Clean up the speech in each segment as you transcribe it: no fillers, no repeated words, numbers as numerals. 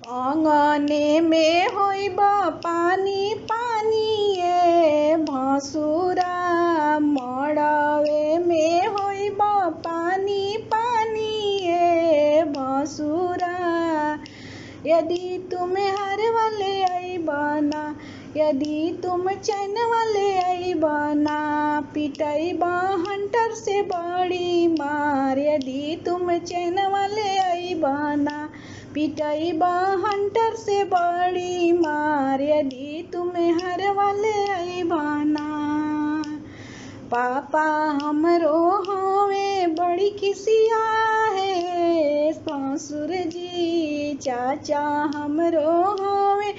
आंगने में होइबा पानी पानी ये भसुरा, मड़वे में होइबा पानी पानी ये भसुरा। यदि तुम हरवा ले अइबना, यदि तुम चैनवा ले अइबना, पिटइबा हंटर से बड़ी मार। यदि तुम चैनवा ले अइबना, पिटइबा हंटर से बड़ी मार। यदि तुम हरवा ले अइबना। पापा हमरो हवे बड़ी खिसिया है ससुर जी, चाचा हमरो हवे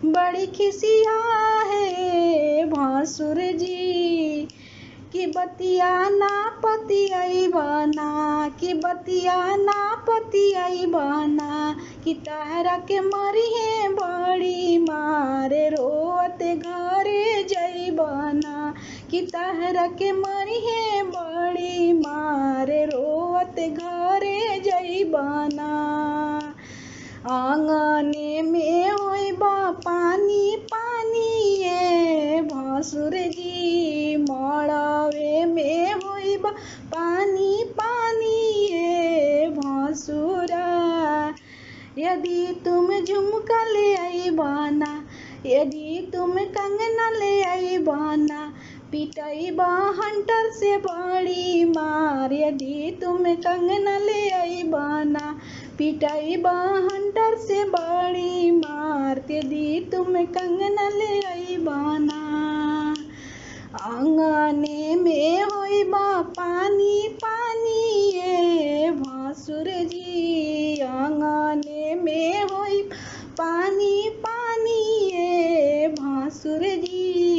बड़ी खिसिया है भसुर जी। कि बतिया ना पतियइबना, कि बतिया ना पतियइबना, कि तहरा के मरिहे बड़ी मारे रोत घरे जइबना। कि तहरा के मरिहे बड़ी मारे रोत घरे जइबना। आंगने में होइबा पानी पानी ये भसुर जी, मड़वे में होइबा पानी पानी ये भसुरा। यदि तुम झुमका ले अइबना, यदि तुम कंगना ले अइबना, पिटइबा हंटर से बड़ी मार। यदि तुम कंगना ले अइबना, पिटइबा हंटर से बड़ी मार। यदि तुम कंगना ले अइबना। आंगने में होइबा पानी पानी ये भसुर जी, आंगने में होइबा पानी पानी ये भसुर जी।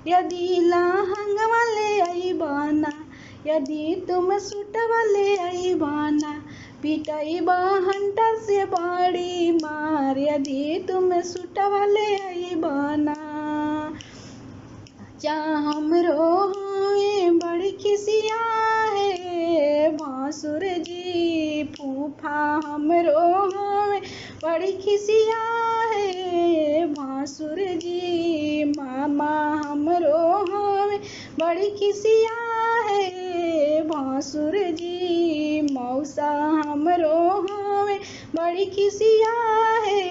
यदि लहंगवा ले अइबना, यदि तुम सूटवा ले अइबना, पिटइबा हंटर से बड़ी मार। यदि तुम सूटवा ले अइबना। चा हमरो हवे बड़ी खिसिया है भसुर जी, फूफा हमरो हवे बड़ी खिसिया है भसुर जी। मामा हमरो हवे बड़ी खिसिया है भसुर जी। मौसा हमरो हवे बड़ी खिसिया है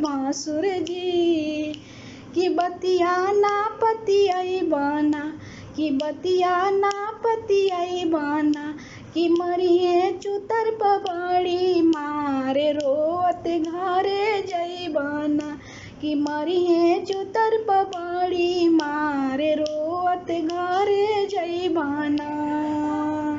भसुर जी। कि बतिया ना पतियइबना, कि बतिया ना पतियइबना, कि मरिहे चुतर पर बड़ी मारे रोत घरे जइबना। कि मरिहे चुतर पर बड़ी मारे रोत घरे जइबना।